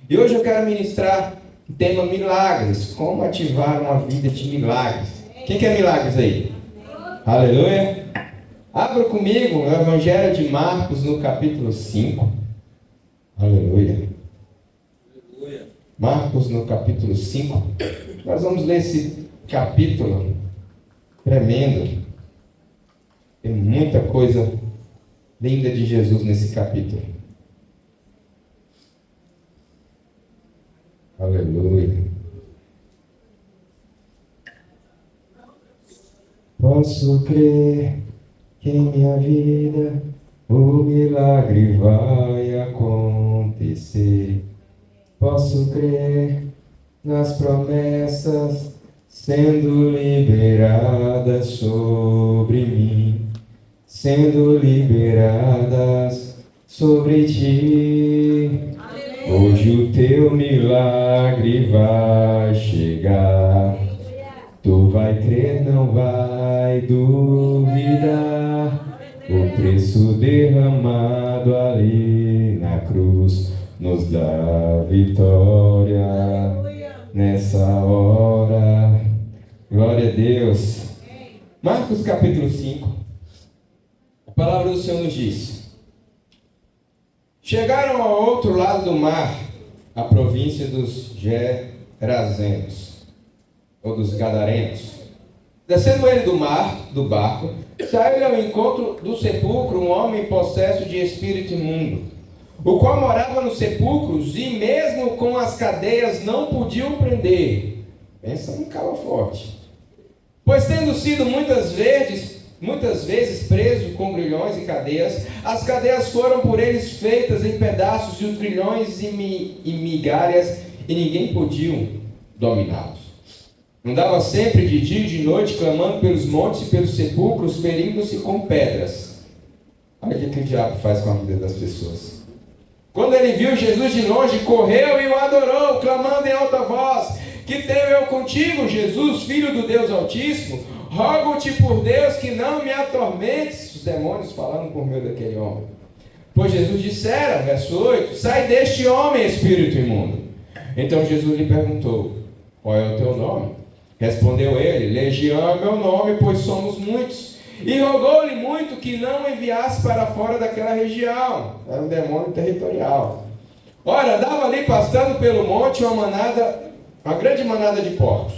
E hoje eu quero ministrar o tema milagres, como ativar uma vida de milagres. Quem quer milagres aí? Aleluia! Abra comigo o Evangelho de Marcos no capítulo 5. Aleluia! Marcos no capítulo 5. Nós vamos ler esse capítulo tremendo. Tem muita coisa linda de Jesus nesse capítulo. Aleluia. Posso crer que em minha vida o milagre vai acontecer. Posso crer nas promessas sendo liberadas sobre mim, sendo liberadas sobre ti. Hoje o teu milagre vai chegar. Tu vai crer, não vai duvidar. O preço derramado ali na cruz nos dá vitória nessa hora. Glória a Deus. Marcos capítulo 5. A palavra do Senhor nos diz: chegaram ao outro lado do mar, a província dos Gerazenos, ou dos Gadarenos. Descendo ele do barco, saiu ao encontro do sepulcro um homem possesso de espírito imundo, o qual morava nos sepulcros e mesmo com as cadeias não podiam prender. Pensa num calo forte. Pois tendo sido muitas vezes preso com grilhões e cadeias, as cadeias foram por eles feitas em pedaços e os grilhões e migalhas, e ninguém podia dominá-los. Andava sempre de dia e de noite, clamando pelos montes e pelos sepulcros, ferindo-se com pedras. Olha o que o diabo faz com a vida das pessoas. Quando ele viu Jesus de longe, correu e o adorou, clamando em alta voz: que tenho eu contigo, Jesus, Filho do Deus Altíssimo? Rogo-te por Deus que não me atormentes. Os demônios falando por meio daquele homem. Pois Jesus dissera, verso 8: sai deste homem, espírito imundo. Então Jesus lhe perguntou: qual é o teu nome? Respondeu ele: Legião é meu nome, pois somos muitos. E rogou-lhe muito que não enviasse para fora daquela região. Era um demônio territorial. Ora, andava ali pastando pelo monte uma grande manada de porcos.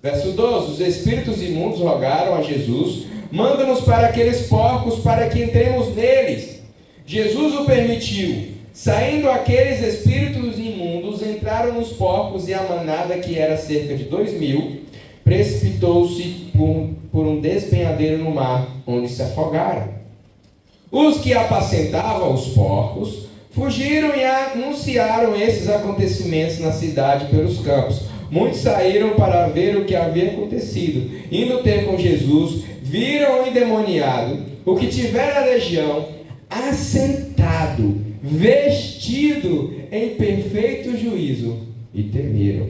Verso 12: os espíritos imundos rogaram a Jesus: manda-nos para aqueles porcos, para que entremos neles. Jesus o permitiu. Saindo aqueles espíritos imundos, entraram nos porcos, e a manada, que era cerca de 2.000, precipitou-se por um despenhadeiro no mar, onde se afogaram. Os que apacentavam os porcos fugiram e anunciaram esses acontecimentos na cidade pelos campos. Muitos saíram para ver o que havia acontecido. Indo ter com Jesus, viram o endemoniado, o que tivera a legião, assentado, vestido em perfeito juízo, e temeram.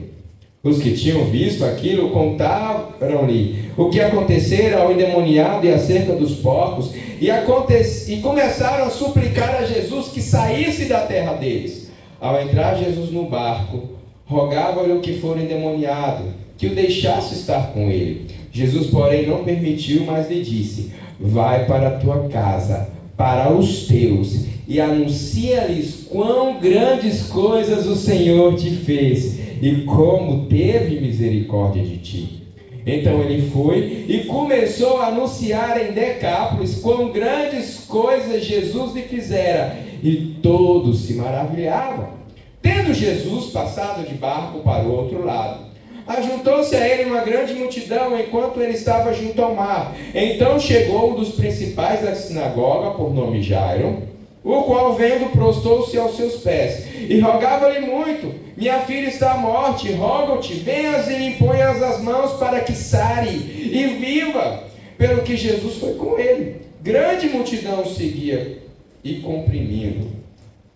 Os que tinham visto aquilo contaram-lhe o que acontecera ao endemoniado e acerca dos porcos, e começaram a suplicar a Jesus que saísse da terra deles. Ao entrar Jesus no barco, rogava-lhe o que fora endemoniado, que o deixasse estar com ele. Jesus, porém, não permitiu, mas lhe disse: vai para a tua casa, para os teus, e anuncia-lhes quão grandes coisas o Senhor te fez, e como teve misericórdia de ti. Então ele foi e começou a anunciar em Decápolis quão grandes coisas Jesus lhe fizera, e todos se maravilhavam. Tendo Jesus passado de barco para o outro lado, ajuntou-se a ele uma grande multidão, enquanto ele estava junto ao mar. Então chegou um dos principais da sinagoga, por nome Jairo, o qual, vendo, prostou-se aos seus pés, e rogava-lhe muito: minha filha está à morte, rogo-te, venhas e lhe imponhas as mãos para que sare e viva. Pelo que Jesus foi com ele. Grande multidão o seguia, e comprimindo.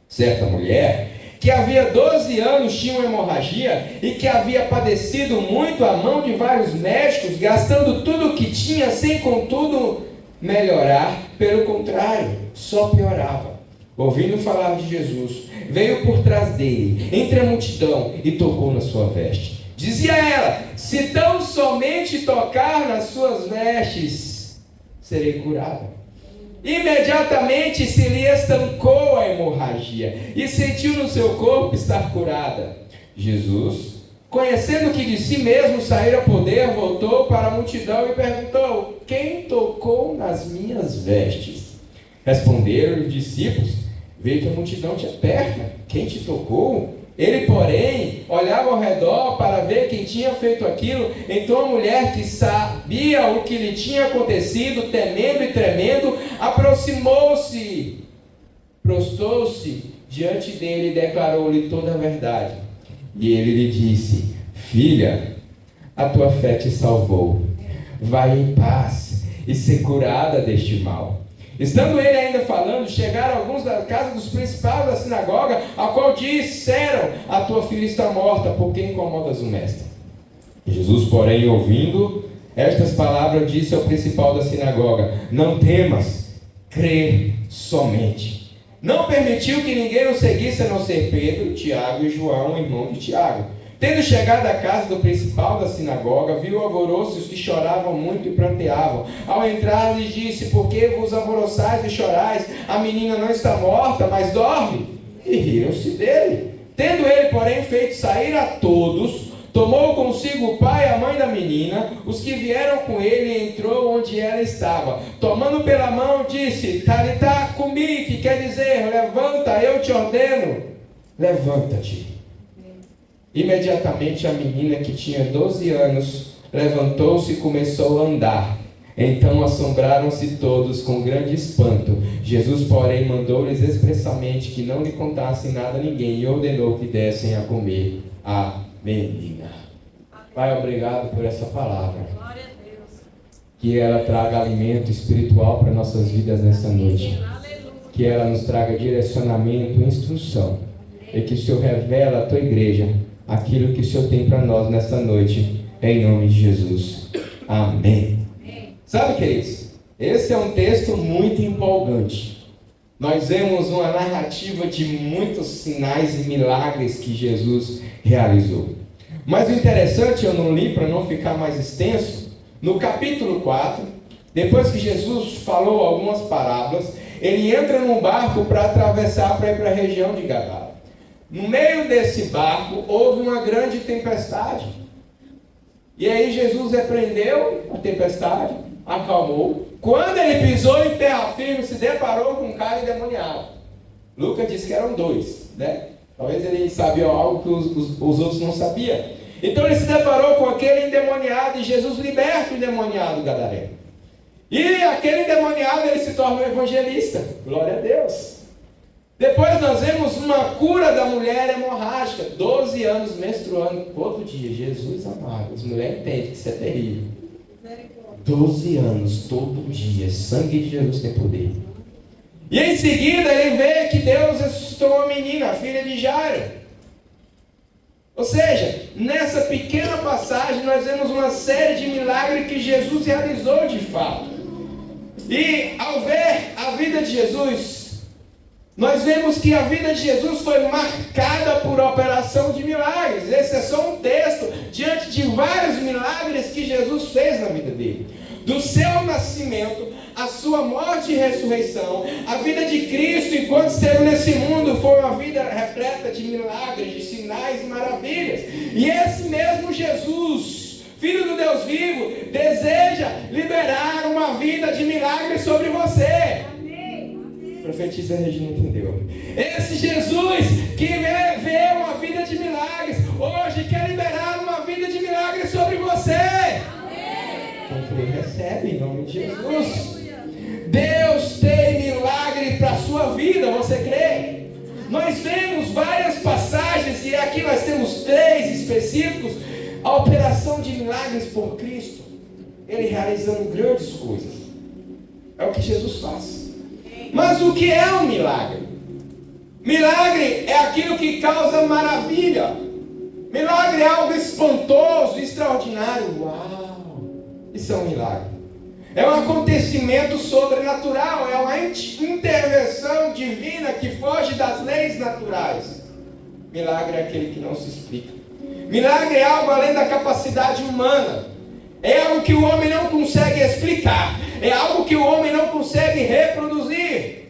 Certa mulher, que havia 12 anos tinha uma hemorragia, e que havia padecido muito à mão de vários médicos, gastando tudo o que tinha, sem contudo melhorar, pelo contrário, só piorava. ouvindo falar de Jesus, veio por trás dele, entre a multidão, e tocou na sua veste. Dizia ela: se tão somente tocar nas suas vestes, serei curada. Imediatamente se lhe estancou a hemorragia e sentiu no seu corpo estar curada. Jesus, conhecendo que de si mesmo saíra poder, voltou para a multidão e perguntou: quem tocou nas minhas vestes? Responderam os discípulos: veio que a multidão te aperta, quem te tocou? Ele, porém, olhava ao redor para ver quem tinha feito aquilo. Então a mulher, que sabia o que lhe tinha acontecido, temendo e tremendo, aproximou-se, prostou-se diante dele e declarou-lhe toda a verdade. E ele lhe disse: filha, a tua fé te salvou. Vai em paz e ser curada deste mal. Estando ele ainda falando, chegaram alguns da casa dos principais da sinagoga, a qual disseram: a tua filha está morta, por que incomodas o mestre? Jesus, porém, ouvindo estas palavras, disse ao principal da sinagoga: não temas, crê somente. Não permitiu que ninguém o seguisse, a não ser Pedro, Tiago e João, irmão de Tiago. Tendo chegado à casa do principal da sinagoga, viu o alvoroço e os que choravam muito e pranteavam. Ao entrar, lhes disse: por que vos alvoroçais e chorais? A menina não está morta, mas dorme. E riram-se dele. Tendo ele, porém, feito sair a todos, tomou consigo o pai e a mãe da menina, os que vieram com ele, e entrou onde ela estava. Tomando pela mão, disse: Talitá cumi, que quer dizer: levanta, eu te ordeno, levanta-te. Imediatamente a menina, que tinha 12 anos, levantou-se e começou a andar. Então assombraram-se todos com grande espanto. Jesus, porém, mandou-lhes expressamente que não lhe contassem nada a ninguém e ordenou que dessem a comer a menina. Pai, obrigado por essa palavra. Glória a Deus. Que ela traga alimento espiritual para nossas vidas nessa noite. Que ela nos traga direcionamento e instrução. E que o Senhor revele à tua igreja aquilo que o Senhor tem para nós nesta noite, em nome de Jesus. Amém. Sabe, queridos, esse é um texto muito empolgante. Nós vemos uma narrativa de muitos sinais e milagres que Jesus realizou. Mas o interessante, eu não li para não ficar mais extenso, no capítulo 4, depois que Jesus falou algumas parábolas, ele entra num barco para atravessar para ir para a região de Gadara. No meio desse barco houve uma grande tempestade. E aí Jesus repreendeu a tempestade, acalmou. Quando ele pisou em terra firme, se deparou com um cara endemoniado. Lucas disse que eram dois, né? Talvez ele sabia algo que os outros não sabiam. Então ele se deparou com aquele endemoniado e Jesus liberta o endemoniado gadareno. E aquele endemoniado, ele se torna um evangelista. Glória a Deus. Depois nós vemos uma cura da mulher hemorrágica, 12 anos menstruando todo dia. Jesus amado, as mulheres entendem que isso é terrível. 12 anos todo dia, sangue de Jesus tem poder. E em seguida ele vê que Deus ressuscitou uma menina, a filha de Jairo. Ou seja, nessa pequena passagem nós vemos uma série de milagres que Jesus realizou de fato. E ao ver a vida de Jesus, nós vemos que a vida de Jesus foi marcada por operação de milagres. Esse é só um texto diante de vários milagres que Jesus fez na vida dele. Do seu nascimento, a sua morte e ressurreição, a vida de Cristo enquanto esteve nesse mundo foi uma vida repleta de milagres, de sinais e maravilhas. E esse mesmo Jesus, Filho do Deus vivo, deseja liberar uma vida de milagres sobre você. Profetiza, a Regina entendeu. Esse Jesus que vê uma vida de milagres, hoje quer liberar uma vida de milagres sobre você. Quem crê recebe em nome de Jesus. Deus tem milagre para a sua vida, você crê? Nós vemos várias passagens e aqui nós temos 3 específicos. A operação de milagres por Cristo, Ele realizando grandes coisas. É o que Jesus faz. Mas o que é um milagre? Milagre é aquilo que causa maravilha. Milagre é algo espantoso, extraordinário. Uau! Isso é um milagre. É um acontecimento sobrenatural, é uma intervenção divina que foge das leis naturais. Milagre é aquele que não se explica. Milagre é algo além da capacidade humana. É algo que o homem não consegue explicar. É algo que o homem não consegue reproduzir.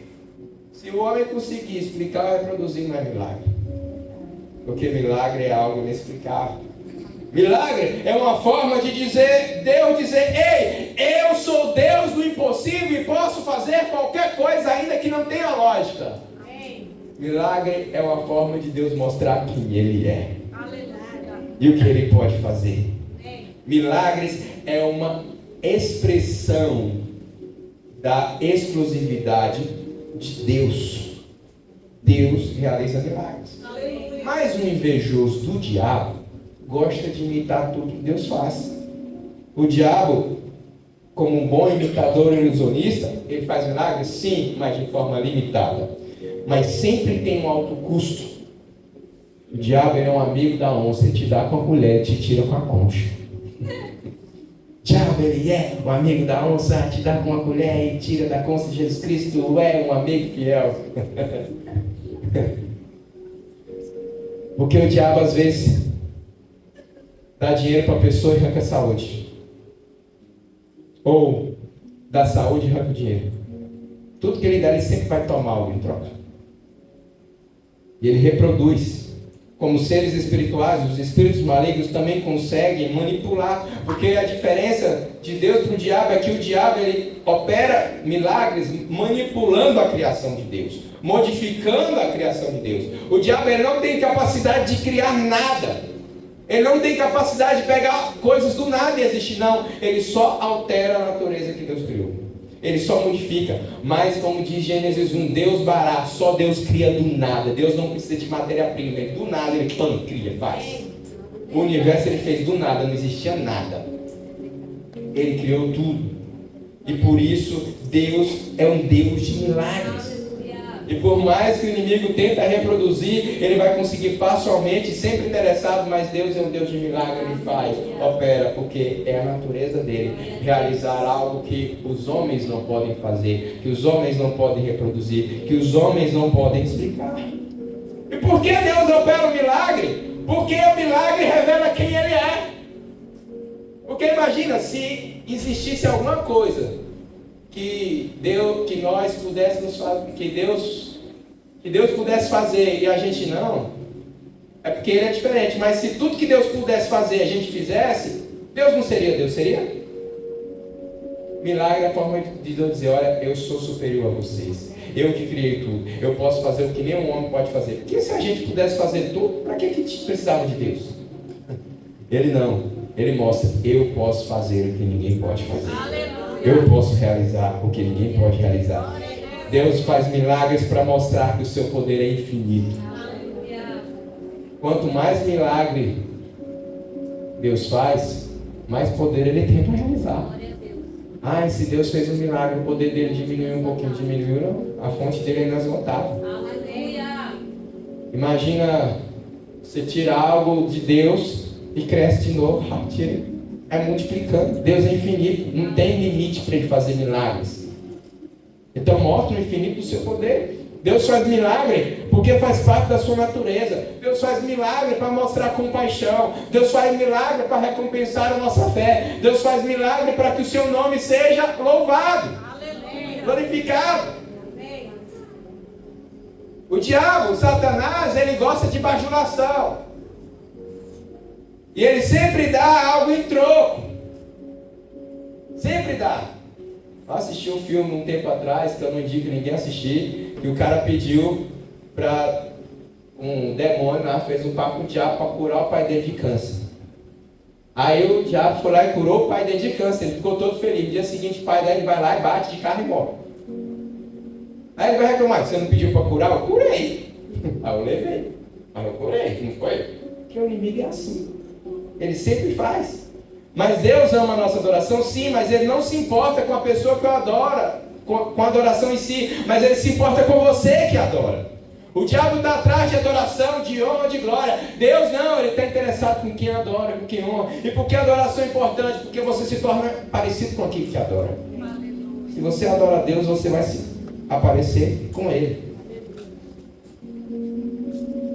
Se o homem conseguir explicar ou reproduzir, não é milagre. Porque milagre é algo inexplicável. Milagre é uma forma de dizer, Deus dizer, ei, eu sou Deus do impossível e posso fazer qualquer coisa ainda que não tenha lógica. Milagre é uma forma de Deus mostrar quem Ele é. E o que Ele pode fazer. Milagres é uma expressão da exclusividade de Deus. Deus realiza milagres. Mas o invejoso do diabo gosta de imitar tudo que Deus faz. O diabo, como um bom imitador ilusionista, ele faz milagres? Sim, mas de forma limitada. Mas sempre tem um alto custo. O diabo ele é um amigo da onça, ele te dá com a colher e te tira com a concha. O diabo ele é um amigo da onça, te dá com a colher e tira da concha de Jesus Cristo, é um amigo fiel. Porque o diabo às vezes dá dinheiro para a pessoa e arranca a saúde. Ou dá saúde e arranca o dinheiro. Tudo que ele dá, ele sempre vai tomar algo em troca. E ele reproduz. Como seres espirituais, os espíritos malignos também conseguem manipular. Porque a diferença de Deus para o diabo é que o diabo ele opera milagres manipulando a criação de Deus. Modificando a criação de Deus. O diabo ele não tem capacidade de criar nada. Ele não tem capacidade de pegar coisas do nada e existir, não. Ele só altera a natureza que Deus criou. Ele só modifica. Mas como diz Gênesis 1, Deus barato, só Deus cria do nada. Deus não precisa de matéria-prima. Do nada ele cria, faz. O universo ele fez do nada, não existia nada. Ele criou tudo. E por isso Deus é um Deus de milagres. E por mais que o inimigo tenta reproduzir, ele vai conseguir parcialmente, sempre interessado, mas Deus é um Deus de milagre, ele faz, opera, porque é a natureza dele, realizar algo que os homens não podem fazer, que os homens não podem reproduzir, que os homens não podem explicar. E por que Deus opera o milagre? Porque o milagre revela quem ele é. Porque imagina, se existisse alguma coisa que nós pudéssemos fazer, que Deus pudesse fazer e a gente não, é porque ele é diferente. Mas se tudo que Deus pudesse fazer a gente fizesse, Deus não seria Deus, seria? Milagre é a forma de Deus dizer, olha, eu sou superior a vocês, eu que criei tudo, eu posso fazer o que nenhum homem pode fazer. Porque se a gente pudesse fazer tudo, para que precisava de Deus? Ele não, ele mostra, eu posso fazer o que ninguém pode fazer. Eu posso realizar o que ninguém pode realizar. Deus faz milagres para mostrar que o seu poder é infinito. Quanto mais milagre Deus faz, mais poder ele tem para realizar. Ah, e se Deus fez um milagre, o poder dele diminuiu um pouquinho, diminuiu, não. A fonte dele é inesgotável. Imagina, você tira algo de Deus e cresce de novo. É multiplicando. Deus é infinito, não tem limite para ele fazer milagres. Então mostra o infinito do seu poder. Deus faz milagre porque faz parte da sua natureza. Deus faz milagre para mostrar compaixão. Deus faz milagre para recompensar a nossa fé. Deus faz milagre para que o seu nome seja louvado, glorificado. O diabo, o Satanás, ele gosta de bajulação. E ele sempre dá algo em troco. Sempre dá. Eu assisti um filme um tempo atrás, que eu não indico ninguém assistir, que o cara pediu para um demônio lá, fez um pacto com o diabo para curar o pai dele de câncer. Aí o diabo foi lá e curou o pai dele de câncer. Ele ficou todo feliz. No dia seguinte o pai dele vai lá e bate de carro e morre. Aí ele vai reclamar, você não pediu para curar? Eu curei. Aí eu levei. Mas eu curei, não foi? Porque o inimigo é assim. Ele sempre faz. Mas Deus ama a nossa adoração, sim, mas Ele não se importa com a pessoa que o adora, com a adoração em si, mas Ele se importa com você que adora. O diabo está atrás de adoração, de honra, de glória. Deus não, Ele está interessado com quem adora, com quem honra. E por que a adoração é importante? Porque você se torna parecido com aquele que adora. Se você adora a Deus, você vai se aparecer com Ele.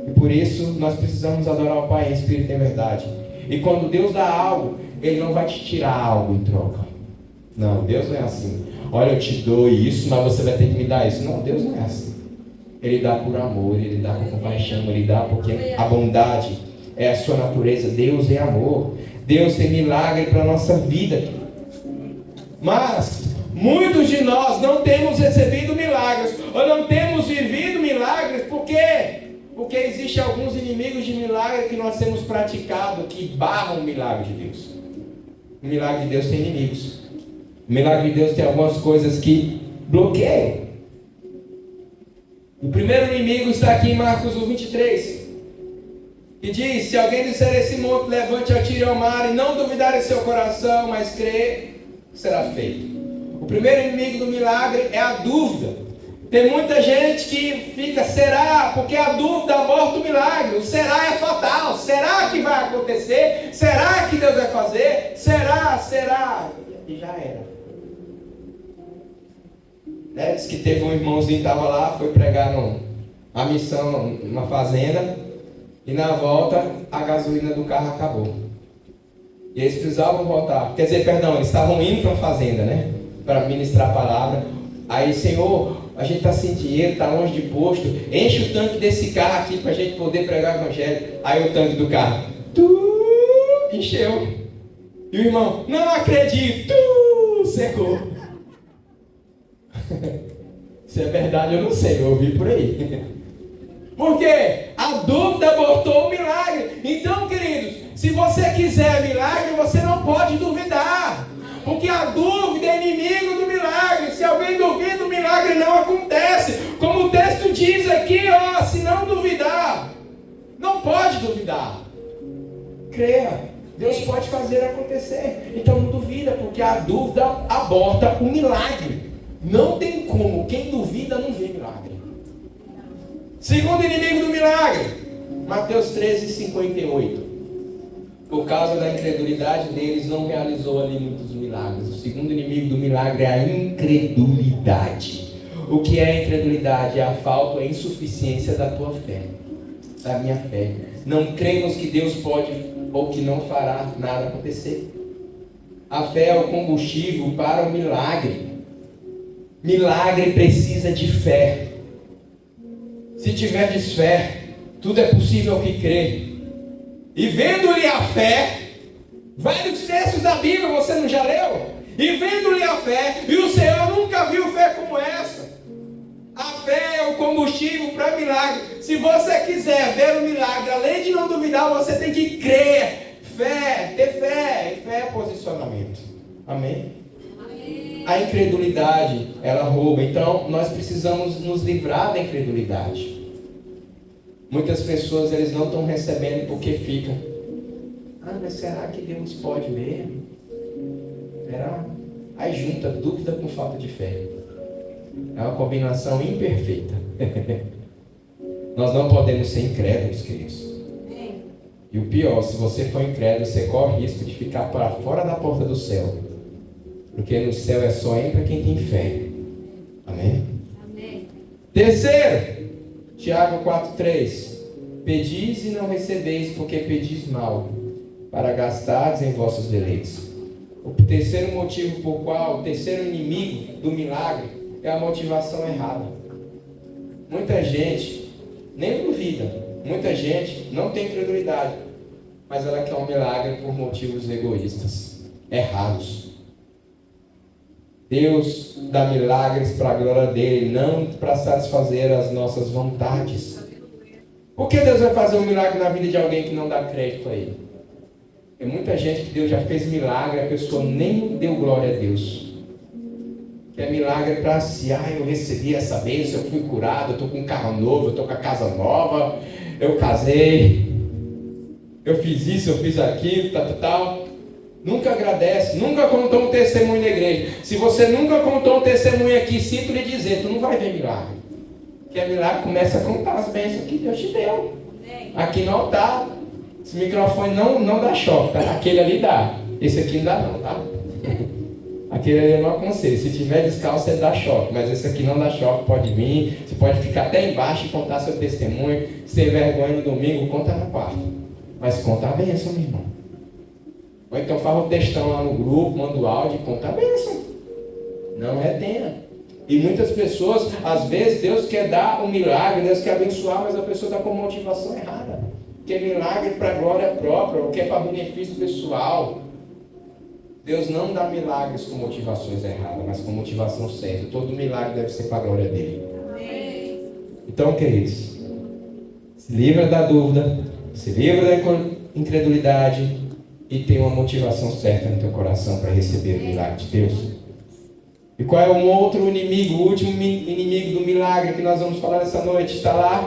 E por isso, nós precisamos adorar o Pai em espírito e em verdade. E quando Deus dá algo, Ele não vai te tirar algo em troca. Não, Deus não é assim. Olha, eu te dou isso, mas você vai ter que me dar isso. Não, Deus não é assim. Ele dá por amor, Ele dá por compaixão, Ele dá porque a bondade é a sua natureza. Deus é amor. Deus tem milagre para a nossa vida. Mas muitos de nós não temos recebido milagres, ou não temos vivido milagres, por quê? Porque existem alguns inimigos de milagre que nós temos praticado, que barram o milagre de Deus. O milagre de Deus tem inimigos. O milagre de Deus tem algumas coisas que bloqueiam. O primeiro inimigo está aqui em Marcos 23, que diz: se alguém disser esse monte, levante, atire ao mar, e não duvidar em seu coração, mas crer, será feito. O primeiro inimigo do milagre é a dúvida. Tem muita gente que fica, será? Porque a dúvida aborta o milagre. O será é fatal. Será que vai acontecer? Será que Deus vai fazer? Será? E já era. Diz que teve um irmãozinho que estava lá, foi pregar a missão numa fazenda, e na volta a gasolina do carro acabou. E eles precisavam voltar. Quer dizer, eles estavam indo para a fazenda, né? Para ministrar a palavra. Aí, Senhor, a gente está sem dinheiro, está longe de posto, enche o tanque desse carro aqui para a gente poder pregar o evangelho. Aí o tanque do carro encheu. E o irmão, não acredito, secou. Se é verdade eu não sei, eu ouvi por aí. Porque a dúvida abortou o milagre. Então, queridos, se você quiser milagre, você não pode duvidar. Porque a dúvida é inimigo do milagre. Se alguém duvida, o milagre não acontece. Como o texto diz aqui, se não duvidar, não pode duvidar. Creia, Deus pode fazer acontecer. Então não duvida, porque a dúvida aborta o milagre. Não tem como, quem duvida não vê milagre. Segundo inimigo do milagre, Mateus 13:58. Por causa da incredulidade deles, não realizou ali muitos milagres. O segundo inimigo do milagre é a incredulidade. O que é a incredulidade? É a falta, a insuficiência da tua fé, da minha fé. Não cremos que Deus pode ou que não fará nada acontecer. A fé é o combustível para o milagre. Milagre precisa de fé. Se tiverdes fé, tudo é possível ao que crê. E vendo-lhe a fé, vários textos da Bíblia você não já leu? E vendo-lhe a fé, e o Senhor nunca viu fé como essa. A fé é o combustível para milagre. Se você quiser ver o milagre, além de não duvidar, você tem que crer. Fé, ter fé. E fé é posicionamento. Amém? A incredulidade, ela rouba. Então, nós precisamos nos livrar da incredulidade. Muitas pessoas, eles não estão recebendo porque ficam. Mas será que Deus pode mesmo? Será? Aí junta dúvida com falta de fé. É uma combinação imperfeita. Nós não podemos ser incrédulos, queridos. E o pior, se você for incrédulo, você corre risco de ficar para fora da porta do céu. Porque no céu é só entra quem tem fé. Amém? Amém. Terceiro, Tiago 4:3. Pedis e não recebeis, porque pedis mal, para gastardes em vossos deleites. O terceiro motivo por qual, o terceiro inimigo do milagre é a motivação errada. Muita gente nem duvida, muita gente não tem incredulidade, mas ela quer um milagre por motivos egoístas, errados. Deus dá milagres para a glória dele, não para satisfazer as nossas vontades. Por que Deus vai fazer um milagre na vida de alguém que não dá crédito a ele? Tem muita gente que Deus já fez milagre, a pessoa nem deu glória a Deus. Que é milagre para si. Eu recebi essa bênção, eu fui curado, eu estou com um carro novo, eu estou com a casa nova, eu casei, eu fiz isso, eu fiz aquilo, tal. Nunca agradece, nunca contou um testemunho na igreja. Se você nunca contou um testemunho aqui, sinto lhe dizer, tu não vai ver milagre. quer milagre, começa a contar as bênçãos que Deus te deu. Aqui no altar, esse microfone não dá choque, tá? Aquele ali dá. Esse aqui não dá não, tá? Aquele ali eu não aconselho. Se tiver descalço, ele dá choque. Mas esse aqui não dá choque, pode vir. Você pode ficar até embaixo e contar seu testemunho. Sem vergonha no domingo, conta na quarta. Mas conta a bênção, meu irmão. Ou então faz um textão lá no grupo, manda o áudio e conta a bênção. Não retenha. E muitas pessoas, às vezes, Deus quer dar um milagre, Deus quer abençoar, mas a pessoa está com motivação errada. Quer milagre para glória própria, ou quer para benefício pessoal. Deus não dá milagres com motivações erradas, mas com motivação certa. Todo milagre deve ser para a glória dele. Amém. Então, queridos, se livra da dúvida, se livra da incredulidade e tenha uma motivação certa no teu coração para receber o milagre de Deus. E qual é um outro inimigo, o último inimigo do milagre que nós vamos falar essa noite? Está lá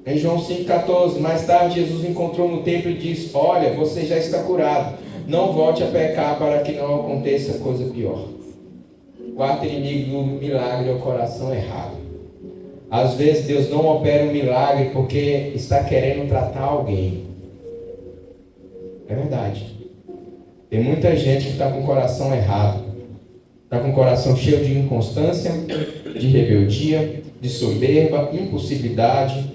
em João 5,14. Mais tarde Jesus encontrou no templo e disse: olha, você já está curado. Não volte a pecar para que não aconteça coisa pior. O quarto inimigo do milagre é o coração errado. Às vezes Deus não opera um milagre porque está querendo tratar alguém. É verdade. Tem muita gente que está com o coração errado. Está com o coração cheio de inconstância, de rebeldia, de soberba, impulsividade.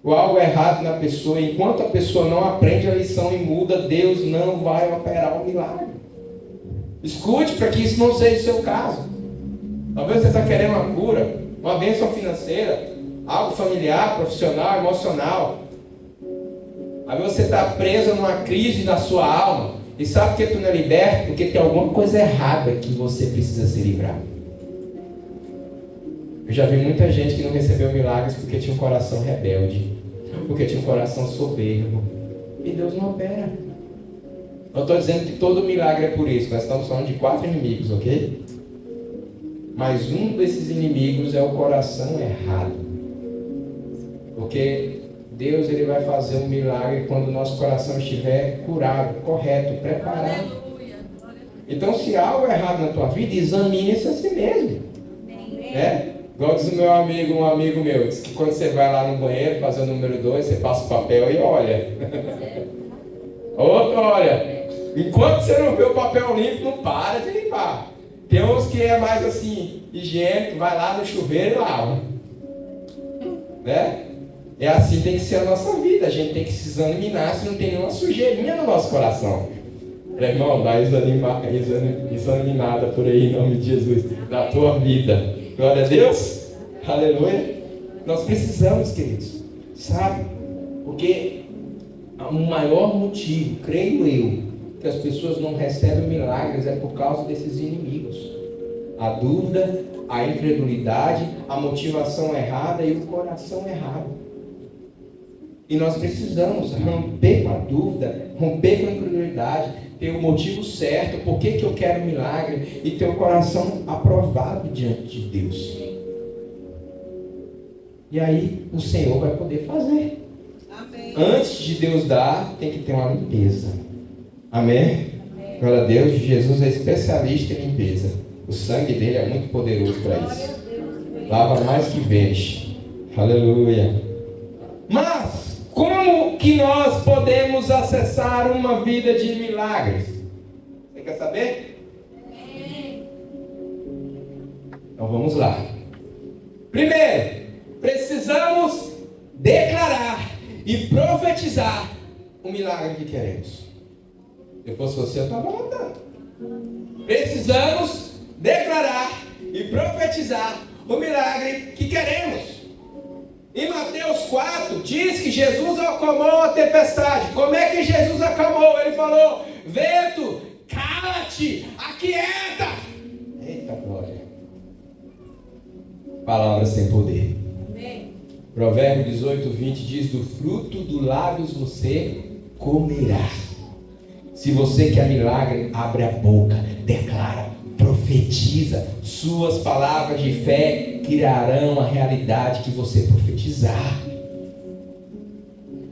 Ou algo errado na pessoa. Enquanto a pessoa não aprende a lição e muda, Deus não vai operar o milagre. Escute para que isso não seja o seu caso. Talvez você está querendo uma cura, uma bênção financeira, algo familiar, profissional, emocional. Aí você está preso numa crise na sua alma. E sabe por que tu não é liberto? Porque tem alguma coisa errada que você precisa se livrar. Eu já vi muita gente que não recebeu milagres porque tinha um coração rebelde, porque tinha um coração soberbo. E Deus não opera. Não estou dizendo que todo milagre é por isso. Nós estamos falando de 4 inimigos, ok? Mas um desses inimigos é o coração errado. Porque Deus ele vai fazer um milagre quando o nosso coração estiver curado, correto, preparado. Então, se há algo errado na tua vida, examine-se a si mesmo. Igual diz um amigo meu, diz que quando você vai lá no banheiro fazer o número 2, você passa o papel e olha. Outro olha. Enquanto você não vê o papel limpo, não para de limpar. Tem uns que é mais assim, higiênico, vai lá no chuveiro e lava. Né? É assim tem que ser a nossa vida. A gente tem que se examinar se não tem nenhuma sujeirinha no nosso coração. Irmão, dá examinada por aí em nome de Jesus, na tua vida. Glória a Deus. Aleluia. Nós precisamos, queridos. Sabe? Porque o maior motivo, creio eu, que as pessoas não recebem milagres é por causa desses inimigos. A dúvida, a incredulidade, a motivação errada e o coração errado. E nós precisamos romper com a dúvida, romper com a incredulidade, ter o motivo certo, por que eu quero milagre, e ter o coração aprovado diante de Deus. E aí o Senhor vai poder fazer. Amém. Antes de Deus dar, tem que ter uma limpeza. Amém? Amém. Glória a Deus, Jesus é especialista em limpeza. O sangue dele é muito poderoso para isso. Lava mais que vence. Aleluia. Mas, como que nós podemos acessar uma vida de milagres? Você quer saber? Então vamos lá. Primeiro, precisamos declarar e profetizar o milagre que queremos. Se eu fosse você, eu estava lutando. Precisamos declarar e profetizar o milagre que queremos. Em Mateus 4, diz que Jesus acalmou a tempestade. Como é que Jesus acalmou? Ele falou: vento, cala-te, aquieta. Eita glória. Palavras sem poder. Amém. Provérbio 18, 20 diz: do fruto dos lábios você comerá. Se você quer milagre, abre a boca, declara, profetiza. Suas palavras de fé criarão a realidade que você profetizar.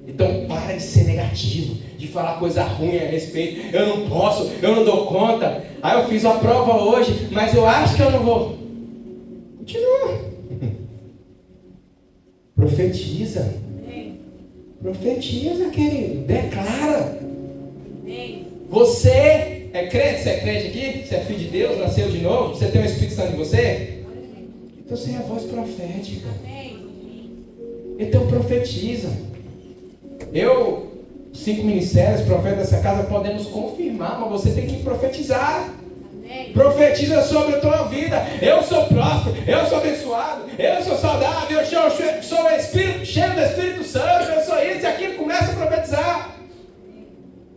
Então para de ser negativo, de falar coisa ruim a respeito. Eu não posso, eu não dou conta. Eu fiz uma prova hoje, mas eu acho que eu não vou. Continua. Profetiza, querido. Declara. Você é crente? Você é crente aqui? Você é filho de Deus? Nasceu de novo? Você tem o Espírito Santo em você? Então você é a voz profética. Então profetiza. 5 ministérios, profetas dessa casa, podemos confirmar, mas você tem que profetizar. Profetiza sobre a tua vida. Eu sou próspero, eu sou abençoado, eu sou saudável, eu sou cheio do Espírito Santo, eu sou isso e aquilo. Começa a profetizar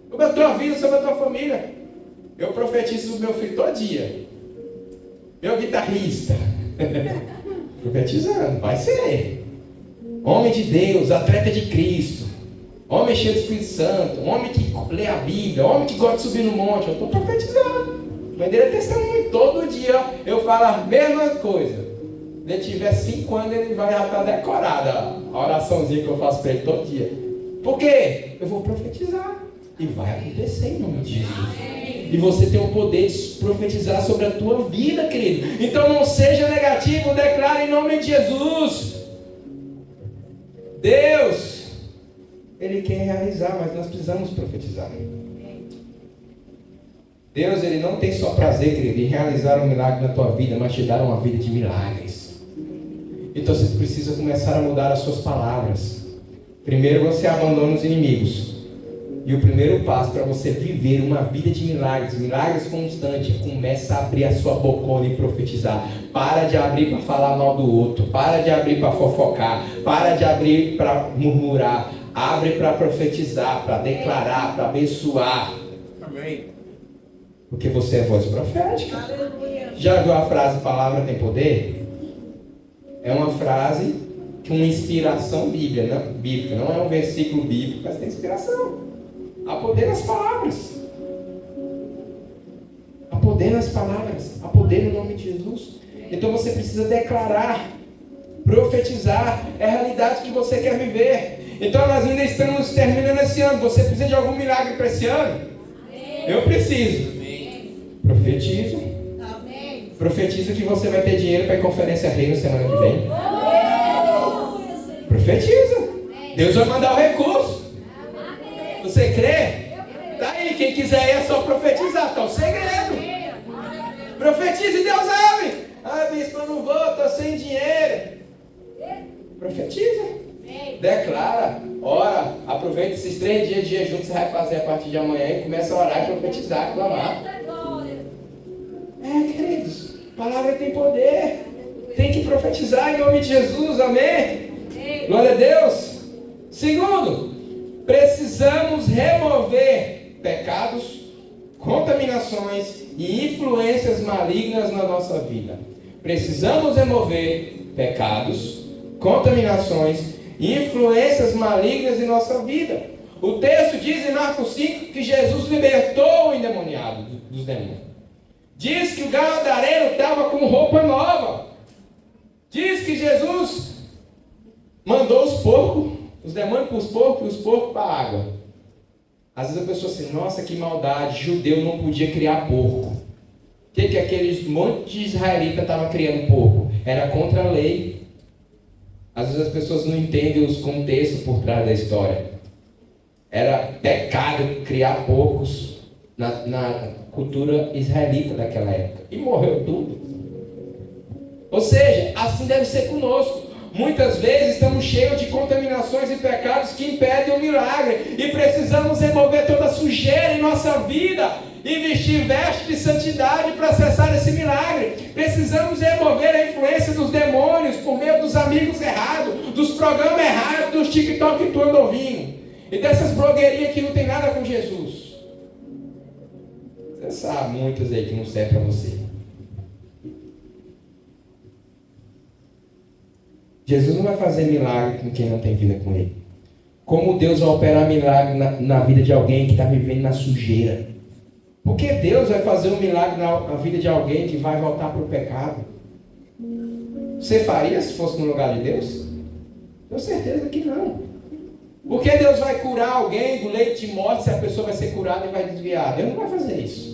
sobre a tua vida, sobre a tua família. Eu profetizo sobre meu filho todo dia. Meu guitarrista. Profetizando, vai ser. Homem de Deus, atleta de Cristo. Homem cheio do Espírito Santo. Homem que lê a Bíblia. Homem que gosta de subir no monte. Eu estou profetizando. Mãe dele é testemunho. Todo dia eu falo a mesma coisa. Se ele tiver 5 anos, ele vai já estar decorado a oraçãozinha que eu faço para ele todo dia. Por quê? Eu vou profetizar. E vai acontecer em nome de Jesus. E você tem o poder de profetizar sobre a tua vida, querido. Então não seja negativo, declara em nome de Jesus. Deus, Ele quer realizar, mas nós precisamos profetizar. Deus, Ele não tem só prazer, querido, em realizar um milagre na tua vida, mas te dar uma vida de milagres. Então você precisa começar a mudar as suas palavras. Primeiro você abandona os inimigos. E o primeiro passo para você viver uma vida de milagres, milagres constantes, começa a abrir a sua bocona e profetizar. Para de abrir para falar mal do outro, para de abrir para fofocar, para de abrir para murmurar, abre para profetizar, para declarar, para abençoar. Amém. Porque você é voz profética. Aleluia. Já viu a frase palavra tem poder? É uma frase com inspiração bíblica, não é um versículo bíblico, mas tem inspiração. Há poder nas palavras. Há poder nas palavras. Há poder no nome de Jesus. Então você precisa declarar, profetizar. É a realidade que você quer viver. Então nós ainda estamos terminando esse ano. Você precisa de algum milagre para esse ano? Eu preciso. Profetizo. Profetiza que você vai ter dinheiro para ir à conferência Reino semana que vem. Profetiza. Deus vai mandar o recurso. Você crê? Tá aí, quem quiser ir é só profetizar, tá o segredo. Profetiza e Deus abre. Ah, bispo, eu não vou, estou sem dinheiro. Profetiza. Declara, ora, aproveita esses 3 dias de jejum que você vai fazer a partir de amanhã e começa a orar e profetizar, clamar. Queridos, a palavra tem poder. Tem que profetizar em nome de Jesus, amém? Glória a Deus. Segundo, precisamos remover pecados, contaminações e influências malignas na nossa vida. Precisamos remover pecados, contaminações e influências malignas em nossa vida. O texto diz em Marcos 5 que Jesus libertou o endemoniado dos demônios. Diz que o gadareno estava com roupa nova. Diz que Jesus mandou os porcos, os demônios para os porcos e os porcos para a água. Às vezes a pessoa assim, nossa, que maldade, judeu não podia criar porco. O que aqueles monte de israelitas estavam criando porco? Era contra a lei. Às vezes as pessoas não entendem os contextos por trás da história. Era pecado criar porcos na cultura israelita daquela época. E morreu tudo. Ou seja, assim deve ser conosco. Muitas vezes estamos cheios de contaminações e pecados que impedem o milagre. E precisamos remover toda a sujeira em nossa vida e vestir veste de santidade para acessar esse milagre. Precisamos remover a influência dos demônios por meio dos amigos errados, dos programas errados, dos TikTok que tu anda ouvindo. E dessas blogueirinhas que não tem nada com Jesus. Você sabe muitas aí que não servem para você. Jesus não vai fazer milagre com quem não tem vida com Ele. Como Deus vai operar milagre na vida de alguém que está vivendo na sujeira? Por que Deus vai fazer um milagre na vida de alguém que vai voltar para o pecado? Você faria se fosse no lugar de Deus? Tenho certeza que não. Por que Deus vai curar alguém do leito de morte se a pessoa vai ser curada e vai desviar? Deus não vai fazer isso.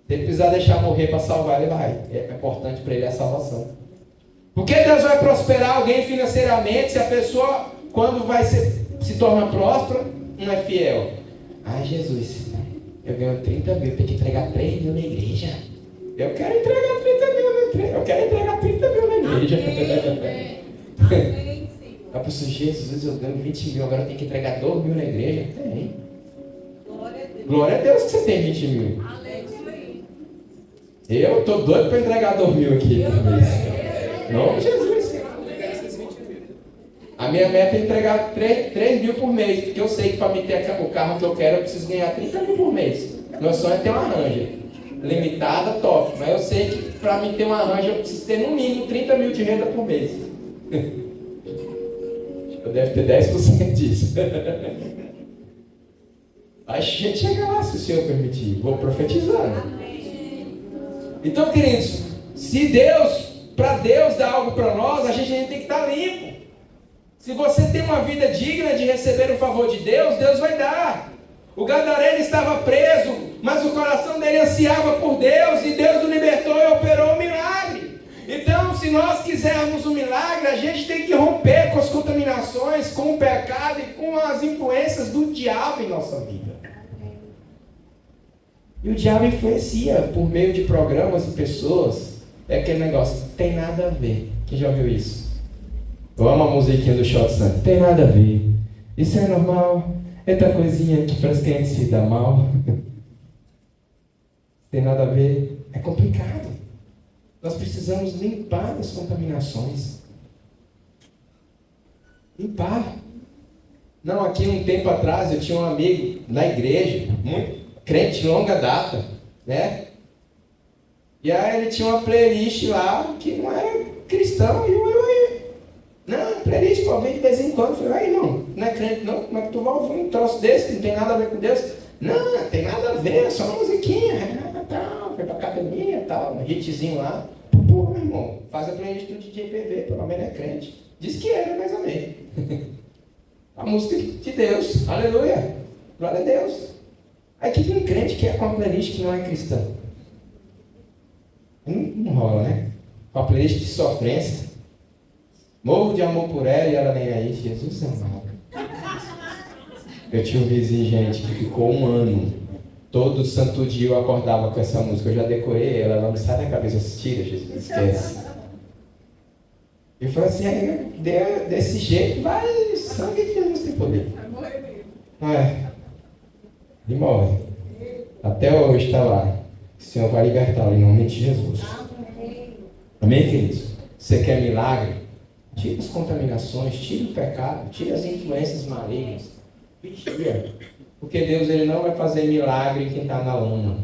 Se ele precisar deixar morrer para salvar, ele vai. É importante para ele a salvação. Por que Deus vai prosperar alguém financeiramente se a pessoa Quando se torna próspero, não é fiel. Ai, Jesus, eu ganho 30 mil, tenho que entregar 3 mil na igreja. Eu quero entregar 30 mil na igreja. Eu quero entregar 30 mil na igreja. Amém, Senhor. A pessoa, Jesus, eu ganho 20 mil, agora eu tenho que entregar 2 mil na igreja? Tem. Glória a Deus que você tem 20 mil. Eu estou doido para entregar 2 mil aqui por mês. Não, Jesus. A minha meta é entregar 3 mil por mês, porque eu sei que para me ter o carro que eu quero, eu preciso ganhar 30 mil por mês. Meu sonho é ter uma Ranger. Limitada, top. Mas eu sei que para me ter uma Ranger, eu preciso ter no mínimo 30 mil de renda por mês. Eu devo ter 10% disso. A gente chega lá, se o Senhor permitir. Vou profetizando. Então, queridos, para Deus dar algo para nós, a gente tem que estar limpo. Se você tem uma vida digna de receber o favor de Deus, Deus vai dar. O gadareno estava preso, mas o coração dele ansiava por Deus, e Deus o libertou e operou um milagre. Então, se nós quisermos um milagre, a gente tem que romper com as contaminações, com o pecado e com as influências do diabo em nossa vida. E o diabo influencia por meio de programas e pessoas. É aquele negócio, tem nada a ver. Quem já ouviu isso? Eu amo a musiquinha do Shot Sun. Tem nada a ver. Isso é normal. Eita coisinha que faz quem se dá mal. Tem nada a ver. É complicado. Nós precisamos limpar as contaminações. Limpar. Não, aqui um tempo atrás eu tinha um amigo na igreja, muito crente de longa data, né? E aí ele tinha uma playlist lá que não era cristão, e não, playlist pô, vem de vez em quando. Eu falei, aí não é crente não, como é que tu vai ouvir um troço desse que não tem nada a ver com Deus? Não tem nada a ver, é só uma musiquinha, tal, foi pra academia, tal, um hitzinho lá. Pô, meu irmão, faz a playlist do DJ PV, pelo menos é crente. Diz que era, mas amém. A música de Deus, aleluia, glória a Deus. Aí que tem um crente que é com a playlist que não é cristão. Não rola, né? Com a playlist de sofrência. Morro de amor por ela e ela nem aí. Jesus amado. Eu tinha um vizinho, gente, que ficou 1 ano. Todo santo dia eu acordava com essa música. Eu já decorei ela, não me sai da cabeça. Tira, Jesus, esquece. E falei assim, desse jeito vai, sangue de Jesus tem poder. Vai morrer mesmo. Não é? E morre. Até hoje está lá. O Senhor vai libertá-lo em nome de Jesus. Amém, queridos? Você quer milagre? Tira as contaminações, tira o pecado, tira as influências malignas. Vigia. Porque Deus ele não vai fazer milagre em quem está na lama.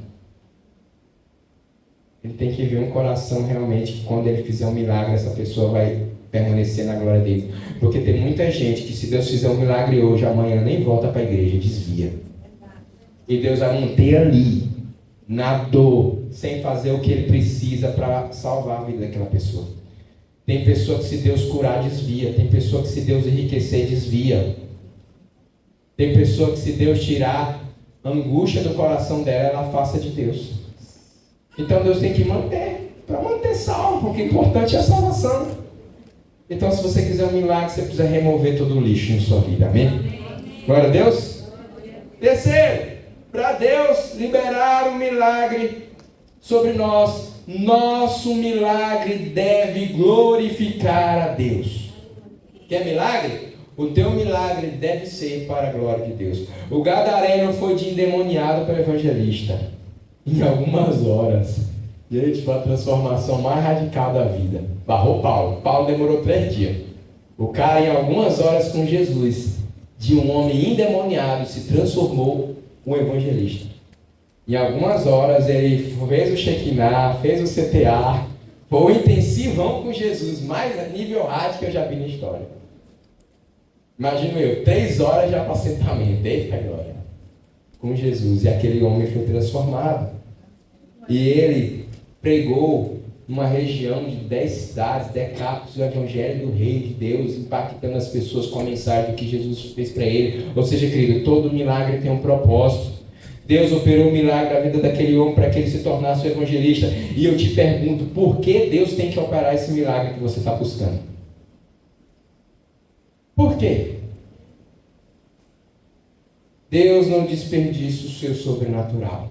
Ele tem que ver um coração realmente que quando ele fizer um milagre, essa pessoa vai permanecer na glória dele. Porque tem muita gente que se Deus fizer um milagre hoje, amanhã nem volta para a igreja, desvia. E Deus vai manter ali, na dor, sem fazer o que ele precisa para salvar a vida daquela pessoa. Tem pessoa que se Deus curar, desvia. Tem pessoa que se Deus enriquecer, desvia. Tem pessoa que se Deus tirar a angústia do coração dela, ela afasta de Deus. Então Deus tem que manter, para manter salvo, porque o importante é a salvação. Então se você quiser um milagre, você precisa remover todo o lixo em sua vida, amém? Glória a Deus. Terceiro, para Deus liberar um milagre sobre nós, nosso milagre deve glorificar a Deus. Quer milagre? O teu milagre deve ser para a glória de Deus. O gadareno foi endemoniado pelo evangelista. Em algumas horas. Gente, foi a transformação mais radical da vida. Barrou Paulo. Paulo demorou 3 dias. O cara, em algumas horas com Jesus, de um homem endemoniado, se transformou um evangelista. Em algumas horas ele fez o Shekinah, fez o CTA, foi intensivão com Jesus, mais a nível hard que eu já vi na história. Imagino eu, 3 horas de apacentamento, eita glória, com Jesus, e aquele homem foi transformado. E ele pregou numa região de 10 cidades, Decápolis, o evangelho do reino de Deus, impactando as pessoas com a mensagem que Jesus fez para ele. Ou seja, querido, todo milagre tem um propósito. Deus operou um milagre na vida daquele homem para que ele se tornasse um evangelista. E eu te pergunto, por que Deus tem que operar esse milagre que você está buscando? Por quê? Deus não desperdiça o seu sobrenatural.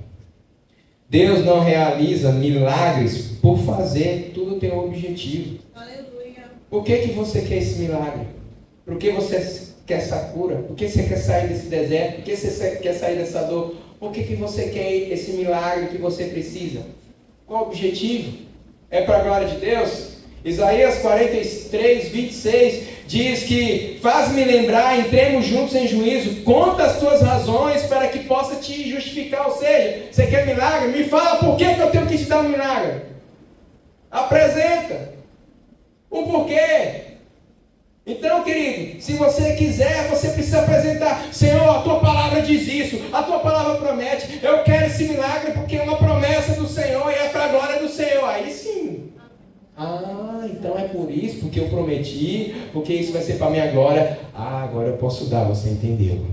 Deus não realiza milagres por fazer, tudo tem um objetivo. Aleluia. Por que você quer esse milagre? Por que você quer essa cura? Por que você quer sair desse deserto? Por que você quer sair dessa dor? Por que você quer esse milagre que você precisa? Qual o objetivo? É para a glória de Deus? Isaías 43, 26 diz que faz-me lembrar, entremos juntos em juízo, conta as tuas razões para que possa te justificar. Ou seja, você quer milagre? Me fala por que eu tenho que te dar um milagre. Apresenta o porquê. Então, querido, se você quiser, você precisa apresentar: Senhor, a tua palavra diz isso, a tua palavra promete, eu quero esse milagre porque é uma promessa do Senhor e é para a glória do Senhor. Aí sim. Então é por isso, porque eu prometi, porque isso vai ser para a minha glória. Agora eu posso dar, você entendeu?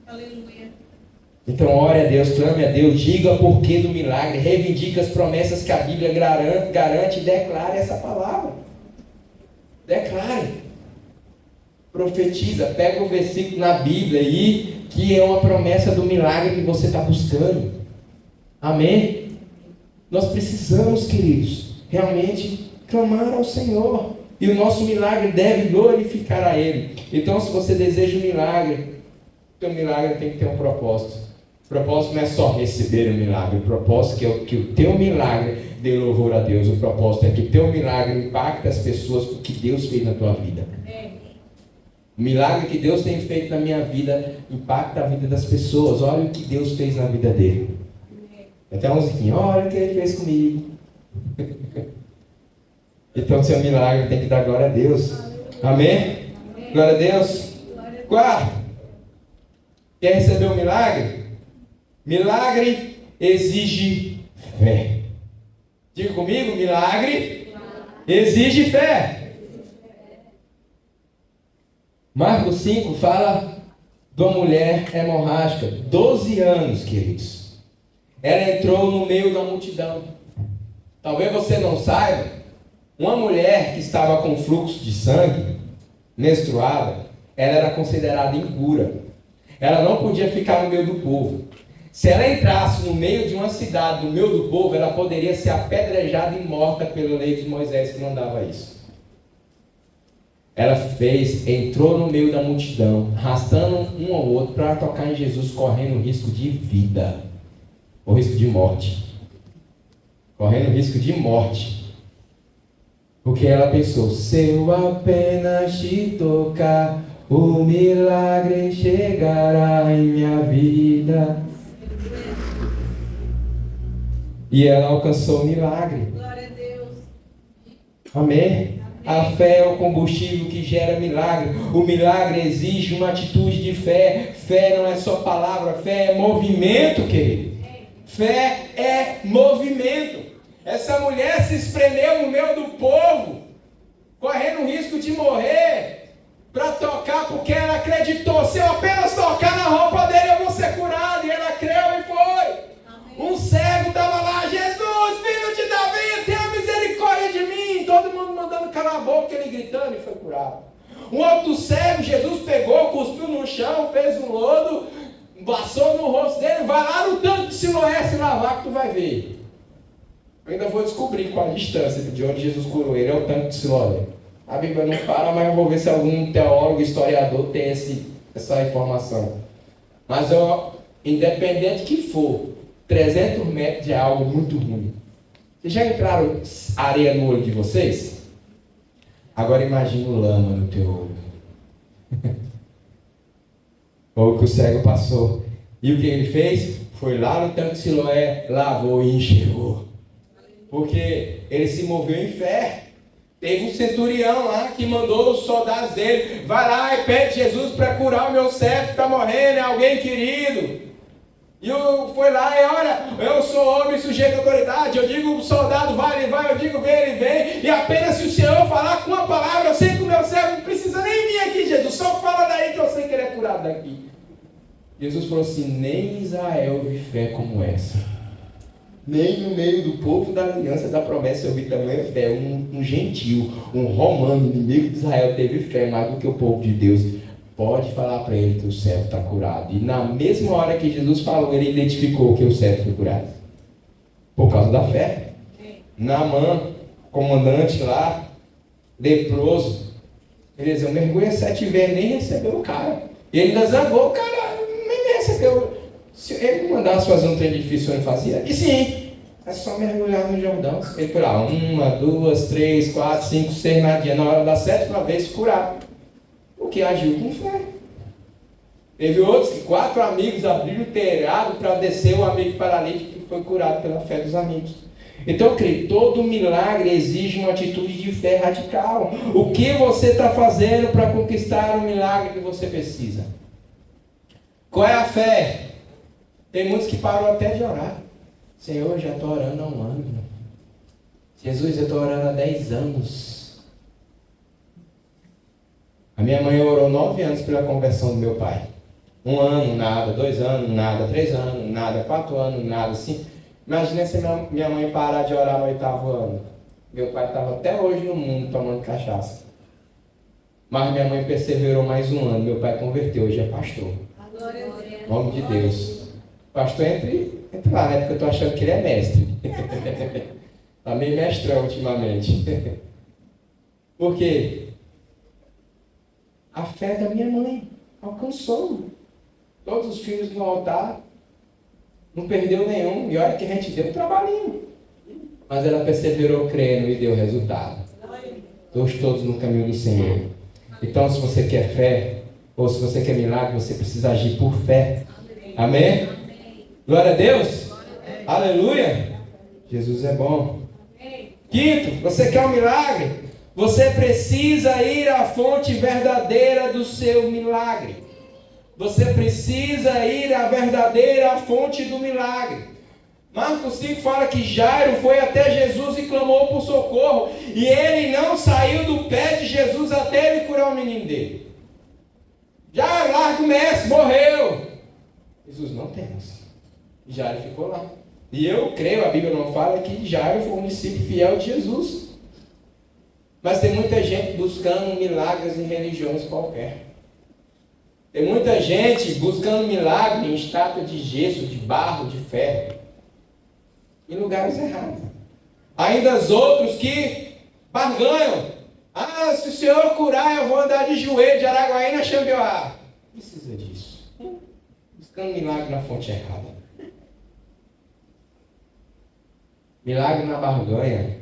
Aleluia. Então ore a Deus, clame a Deus, diga o porquê do milagre, reivindique as promessas que a Bíblia garante e declare essa palavra. Declare. Profetiza, pega o versículo na Bíblia aí, que é uma promessa do milagre que você está buscando. Amém? Nós precisamos, queridos, realmente clamar ao Senhor, e o nosso milagre deve glorificar a Ele. Então, se você deseja um milagre, o teu milagre tem que ter um propósito. O propósito não é só receber o milagre, o propósito é que o teu milagre dê louvor a Deus. O propósito é que o teu milagre impacte as pessoas com o que Deus fez na tua vida. O milagre que Deus tem feito na minha vida impacta a vida das pessoas. Olha o que Deus fez na vida dele. Até uma musiquinha: olha o que ele fez comigo. Então, seu milagre tem que dar glória a Deus. Amém? Glória a Deus. Quarto, quer receber um milagre? Milagre exige fé. Diga comigo: milagre exige fé. Marcos 5 fala de uma mulher hemorrágica, 12 anos, queridos. Ela entrou no meio da multidão. Talvez você não saiba, uma mulher que estava com fluxo de sangue, menstruada, ela era considerada impura. Ela não podia ficar no meio do povo. Se ela entrasse no meio de uma cidade, no meio do povo, ela poderia ser apedrejada e morta pela lei de Moisés, que mandava isso. Ela entrou no meio da multidão, arrastando um ao outro para tocar em Jesus, correndo risco de vida, ou risco de morte. Correndo risco de morte. Porque ela pensou: se eu apenas te tocar, o milagre chegará em minha vida. E ela alcançou o milagre. Glória a Deus. Amém? A fé é o combustível que gera milagre. O milagre exige uma atitude de fé. Fé não é só palavra, fé é movimento, querido. Fé é movimento. Essa mulher se espremeu no meio do povo, correndo o risco de morrer, para tocar, porque ela acreditou: se eu apenas tocar na roupa dele, eu vou ser curado. E ela creu e foi. Um cego estava lá: Jesus, filho de Davi, tenha misericórdia de mim. Todo mundo mandando calar a boca, ele gritando, e foi curado. Um outro cego, Jesus pegou, cuspiu no chão, fez um lodo, passou no rosto dele: vai lá no tanque de Siloé se lavar que tu vai ver. Eu ainda vou descobrir qual a distância de onde Jesus curou ele, é o tanque de Siloé. A Bíblia não fala, mas eu vou ver se algum teólogo, historiador tem essa informação. Mas independente que for, 300 metros já é algo muito ruim. Vocês já entraram areia no olho de vocês? Agora imagina lama no teu olho. Ou o que o cego passou. E o que ele fez? Foi lá no tanque de Siloé, lavou e enxergou. Porque ele se moveu em fé. Teve um centurião lá que mandou os soldados dele: vai lá e pede Jesus para curar o meu servo que está morrendo, é alguém querido. E foi lá e: olha, eu sou homem sujeito à autoridade, eu digo o soldado vai, ele vai, eu digo vem, ele vem, e apenas se o Senhor falar com uma palavra, eu sei que o meu servo não precisa nem vir aqui, Jesus, só fala daí que eu sei que ele é curado daqui. Jesus falou assim: nem Israel viu fé como essa. Nem no meio do povo da aliança da promessa eu vi tamanha fé. Um gentil, um romano, inimigo de Israel, teve fé mais do que o povo de Deus. pode falar para ele que o servo está curado. E na mesma hora que Jesus falou, ele identificou que o servo foi curado. Por causa da fé. Naamã, comandante lá, leproso, ele dizia, mergulha 7 vezes, nem recebeu o cara. E ele ainda zangou, o cara nem recebeu. Se ele me mandasse fazer um trem difícil, ele fazia? E sim, é só mergulhar no Jordão. Ele curava 1, 2, 3, 4, 5, 6 na dia. Na hora da 7ª vez, curava. Porque agiu com fé. Teve outros que 4 amigos abriram o telhado para descer o amigo paralítico que foi curado pela fé dos amigos. Então, creio, todo milagre exige uma atitude de fé radical. O que você está fazendo para conquistar o milagre que você precisa? Qual é a fé? Tem muitos que param até de orar. Senhor, eu já estou orando há 1 ano. Jesus, eu estou orando há 10 anos. A minha mãe orou 9 anos pela conversão do meu pai. 1 ano, nada. 2 anos, nada. 3 anos, nada. 4 anos, nada. 5. Imagina se minha mãe parar de orar no 8º ano. Meu pai estava até hoje no mundo tomando cachaça. Mas minha mãe perseverou mais 1 ano. Meu pai converteu, hoje é pastor. Em nome de Deus. Pastor, entre lá, né? Porque eu estou achando que ele é mestre. Está meio mestrão ultimamente. Por quê? A fé da minha mãe alcançou. Todos os filhos no altar. Não perdeu nenhum. E olha que a gente deu um trabalhinho. Mas ela perseverou crendo e deu resultado. Todos no caminho do Senhor. Então, se você quer fé, ou se você quer milagre, você precisa agir por fé. Amém? Glória a Deus. Aleluia. Jesus é bom. Quinto, você quer um milagre? Você precisa ir à fonte verdadeira do seu milagre. Você precisa ir à verdadeira fonte do milagre. Marcos 5 fala que Jairo foi até Jesus e clamou por socorro. E ele não saiu do pé de Jesus até ele curar o menino dele. Jairo, larga o mestre, morreu. Jesus, não temos. E Jairo ficou lá. E eu creio, a Bíblia não fala que Jairo foi um discípulo fiel de Jesus. Mas tem muita gente buscando milagres em religiões qualquer. Tem muita gente buscando milagre em estátua de gesso, de barro, de ferro. Em lugares errados. Ainda os outros que barganham. Ah, se o Senhor curar, eu vou andar de joelho de Araguaína a Xambioá. Precisa disso. Buscando milagre na fonte errada. Milagre na barganha.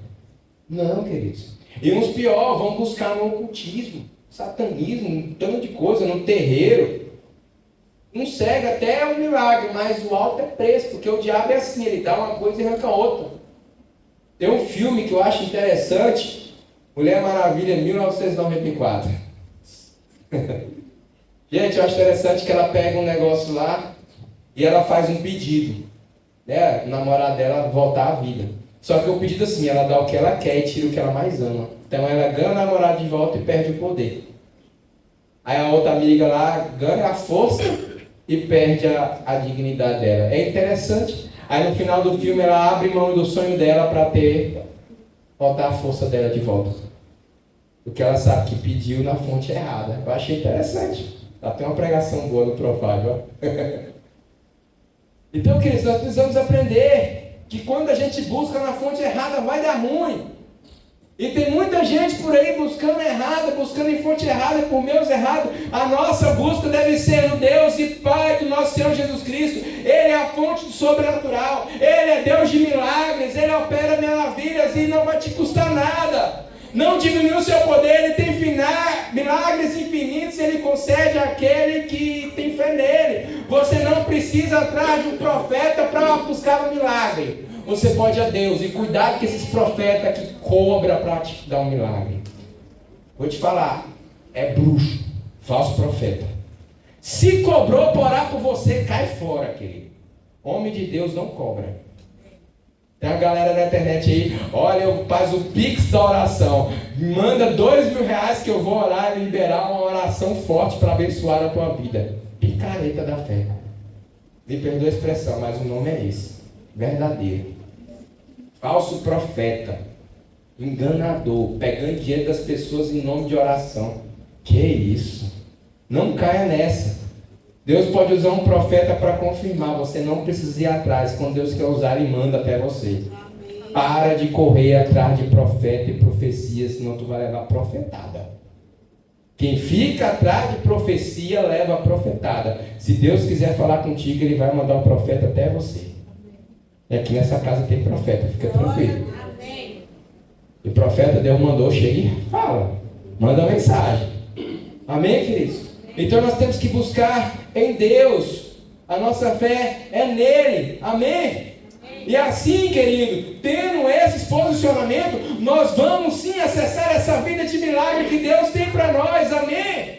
Não, queridos. E uns pior, vão buscar no ocultismo, satanismo, um tanto de coisa, no terreiro. Não segue até o milagre, mas o alto é preço, porque o diabo é assim, ele dá uma coisa e arranca outra. Tem um filme que eu acho interessante, Mulher Maravilha, 1994. Gente, eu acho interessante que ela pega um negócio lá e ela faz um pedido, né? O namorado dela voltar à vida. Só que o pedido assim, ela dá o que ela quer e tira o que ela mais ama. Então ela ganha o namorado de volta e perde o poder. Aí a outra amiga lá ganha a força e perde a dignidade dela. É interessante. Aí no final do filme ela abre mão do sonho dela para botar a força dela de volta. Porque ela sabe que pediu na fonte errada. Eu achei interessante. Até uma pregação boa no Provável. Então, queridos, nós precisamos aprender que quando a gente busca na fonte errada, vai dar ruim. E tem muita gente por aí buscando errado, buscando em fonte errada, por meios errados. A nossa busca deve ser no Deus e Pai do nosso Senhor Jesus Cristo. Ele é a fonte do sobrenatural. Ele é Deus de milagres. Ele opera maravilhas e não vai te custar nada. Não diminui o seu poder. Ele tem milagres infinitos. Ele concede àquele que tem fé nele. Você não precisa atrás de um profeta para buscar um milagre. Você pode ir a Deus e cuidado com esses profetas que cobram para te dar um milagre. Vou te falar, é bruxo, falso profeta. Se cobrou para orar por você, cai fora, querido. Homem de Deus não cobra. Tem a galera na internet aí, olha, eu faço o pix da oração. Manda R$2.000 que eu vou orar e liberar uma oração forte para abençoar a tua vida. Picareta da fé. Me perdoa a expressão, mas o nome é esse. Verdadeiro. Falso profeta, enganador, pegando dinheiro das pessoas em nome de oração. Que isso? Não caia nessa. Deus pode usar um profeta para confirmar. Você não precisa ir atrás. Quando Deus quer usar, Ele manda até você. Amém. Para de correr atrás de profeta e profecia, senão tu vai levar profetada. Quem fica atrás de profecia, leva a profetada. Se Deus quiser falar contigo, Ele vai mandar um profeta até você. E aqui nessa casa tem profeta, fica tranquilo. Amém. E profeta, Deus mandou, chega e fala. Manda uma mensagem. Amém, queridos? Então nós temos que buscar em Deus. A nossa fé é nele. Amém? E assim, querido, tendo esses posicionamentos, nós vamos sim acessar essa vida de milagre que Deus tem para nós. Amém?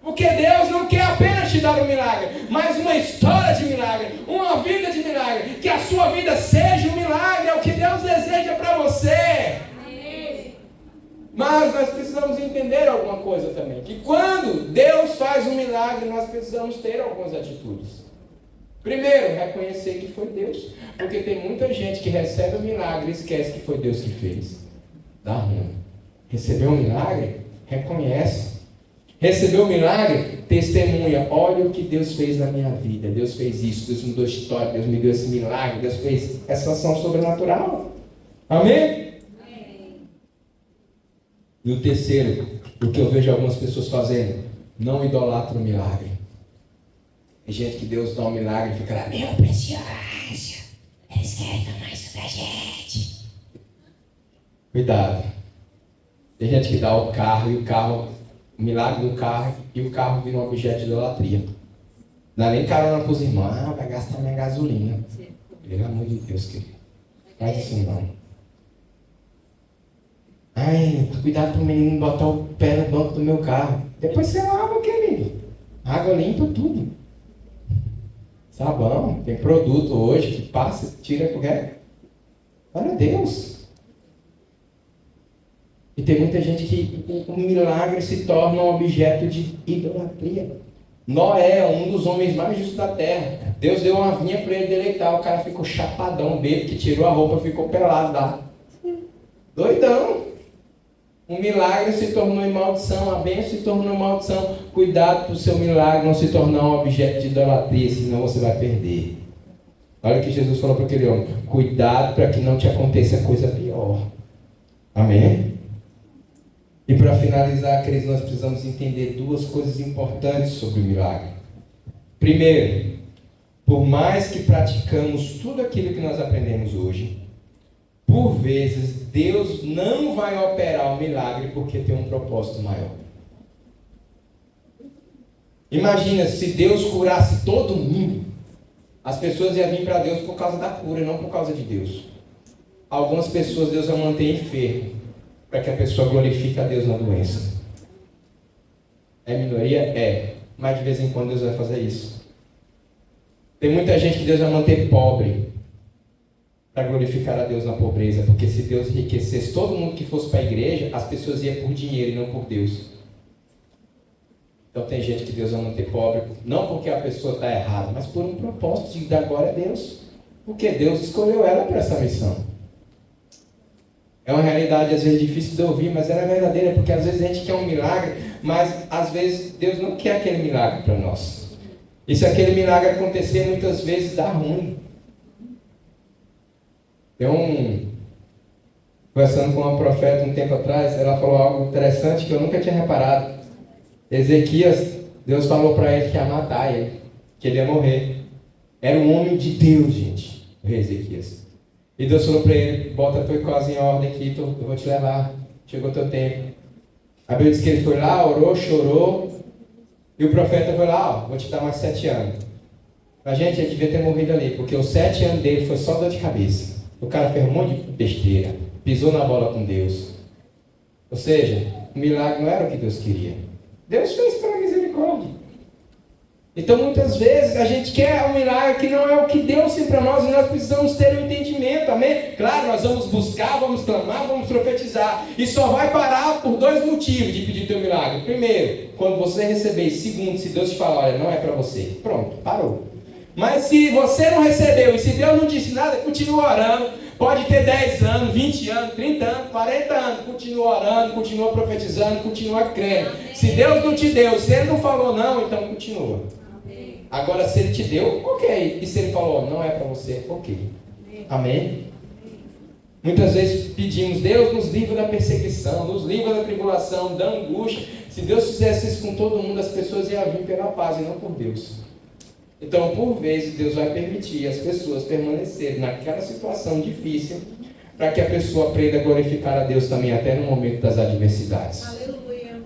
Porque Deus não quer apenas te dar um milagre, mas uma história de milagre, uma vida de milagre. Que a sua vida seja um milagre, é o que Deus deseja para você. Mas nós precisamos entender alguma coisa também, que quando Deus faz um milagre, nós precisamos ter algumas atitudes. Primeiro, reconhecer que foi Deus, porque tem muita gente que recebe o milagre e esquece que foi Deus que fez. Dá ruim. Recebeu um milagre? Reconhece. Recebeu um milagre? Testemunha. Olha o que Deus fez na minha vida. Deus fez isso, Deus mudou a história, Deus me deu esse milagre, Deus fez essa ação sobrenatural. Amém? E o terceiro, o que eu vejo algumas pessoas fazendo, não idolatra o milagre. Tem gente que Deus dá um milagre e fica lá, meu precioso, eles querem tomar isso da gente. Cuidado. Tem gente que dá o carro e o milagre do carro, e o carro vira um objeto de idolatria. Não dá nem carona para os irmãos, vai gastar minha gasolina. Pelo amor de Deus, querido. Faz isso não. Ai, cuidado para o menino botar o pé no banco do meu carro. Depois você lava, querido. Água limpa tudo. Sabão, tem produto hoje que passa, tira qualquer. Olha Deus. E tem muita gente que o milagre se torna um objeto de idolatria. Noé, um dos homens mais justos da terra. Deus deu uma vinha para ele deleitar. O cara ficou chapadão, bêbado, que tirou a roupa, ficou pelado lá. Doidão. Um milagre se tornou em maldição, a bênção se tornou em maldição. Cuidado para o seu milagre não se tornar um objeto de idolatria, senão você vai perder. Olha o que Jesus falou para aquele homem. Cuidado para que não te aconteça coisa pior. Amém? E para finalizar, queridos, nós precisamos entender duas coisas importantes sobre o milagre. Primeiro, por mais que praticamos tudo aquilo que nós aprendemos hoje, por vezes, Deus não vai operar o milagre porque tem um propósito maior. Imagina se Deus curasse todo mundo, as pessoas iam vir para Deus por causa da cura, não por causa de Deus. Algumas pessoas Deus vai manter enfermo, para que a pessoa glorifique a Deus na doença. É minoria? É. Mas de vez em quando Deus vai fazer isso. Tem muita gente que Deus vai manter pobre, para glorificar a Deus na pobreza, porque se Deus enriquecesse todo mundo que fosse para a igreja, as pessoas iam por dinheiro e não por Deus. Então tem gente que Deus vai manter pobre, não porque a pessoa está errada, mas por um propósito de dar glória a Deus, porque Deus escolheu ela para essa missão. É uma realidade às vezes difícil de ouvir, mas ela é verdadeira, porque às vezes a gente quer um milagre, mas às vezes Deus não quer aquele milagre para nós. E se aquele milagre acontecer, muitas vezes dá ruim. Conversando com uma profeta um tempo atrás, ela falou algo interessante que eu nunca tinha reparado. Ezequias, Deus falou para ele que ia matar ele, que ele ia morrer. Era um homem de Deus, gente, o rei Ezequias. E Deus falou para ele, bota a tua casa em ordem aqui, eu vou te levar, chegou o teu tempo. A Bíblia diz que ele foi lá, orou, chorou, e o profeta foi lá, vou te dar mais 7 anos. A gente, ele devia ter morrido ali, porque os 7 anos dele foi só dor de cabeça. O cara fez um monte de besteira, pisou na bola com Deus. Ou seja, o milagre não era o que Deus queria. Deus fez pela misericórdia. Então muitas vezes a gente quer um milagre que não é o que Deus tem para nós, e nós precisamos ter um entendimento, amém? Claro, nós vamos buscar, vamos clamar, vamos profetizar, e só vai parar por 2 motivos de pedir teu milagre. Primeiro, quando você receber. Segundo, se Deus te falar, olha, não é para você. Pronto, parou. Mas se você não recebeu, e se Deus não disse nada, continua orando, Pode ter 10 anos, 20 anos, 30 anos, 40 anos. Continua orando, continua profetizando, continua crendo. Se Deus não te deu, se Ele não falou não, então continua. Agora, se Ele te deu, ok. E se Ele falou, não é para você, ok. Amém? Muitas vezes pedimos, Deus nos livra da perseguição, nos livra da tribulação, da angústia. Se Deus fizesse isso com todo mundo, as pessoas iam vir pela paz e não por Deus. Então, por vezes, Deus vai permitir as pessoas permanecerem naquela situação difícil, para que a pessoa aprenda a glorificar a Deus também, até no momento das adversidades. Aleluia.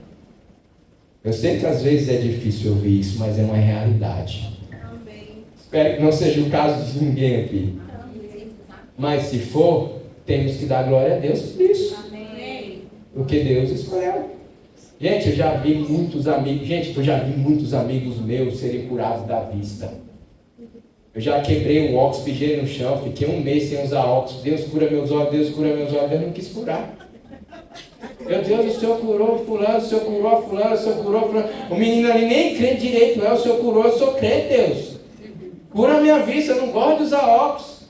Eu sei que às vezes é difícil ouvir isso, mas é uma realidade. Amém. Espero que não seja o caso de ninguém aqui. Amém. Mas se for, temos que dar glória a Deus por isso. Amém. Porque Deus escolheu. Gente, eu já vi muitos amigos meus serem curados da vista. Eu já quebrei o óculos, pijei no chão, fiquei um mês sem usar óculos. Deus cura meus olhos, Deus cura meus olhos. Deus não quis curar. Meu Deus, o Senhor curou fulano, o Senhor curou fulano, o Senhor curou fulano. O menino ali nem crê direito, não é? O Senhor curou, eu sou crente, Deus. Cura a minha vista, eu não gosto de usar óculos.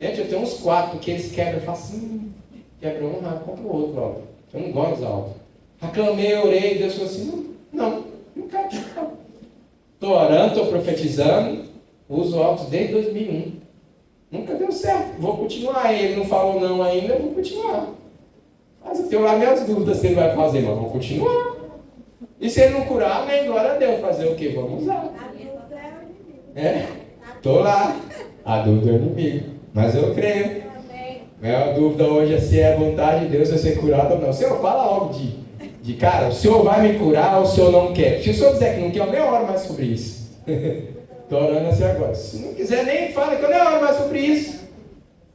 Gente, eu tenho uns 4, porque eles quebram, eu faço assim, quebra um, compra o outro, ó. Eu não gosto de usar óculos. Reclamei, orei, Deus falou assim, não quero. Estou orando, estou profetizando, uso óculos desde 2001. Nunca deu certo, vou continuar. Ele não falou não ainda, eu vou continuar. Mas eu tenho lá minhas dúvidas se ele vai fazer, mas vou continuar. E se ele não curar, amém, glória a Deus. Fazer o quê? Vamos usar. Estou lá. A dúvida é o inimigo. Mas eu creio. Minha dúvida hoje é se é vontade de Deus eu ser curado ou não. O Senhor fala algo de cara, o Senhor vai me curar ou o Senhor não quer? Se o Senhor dizer que não quer, eu nem oro mais sobre isso. Estou orando assim agora. Se não quiser, nem fala que eu nem oro mais sobre isso.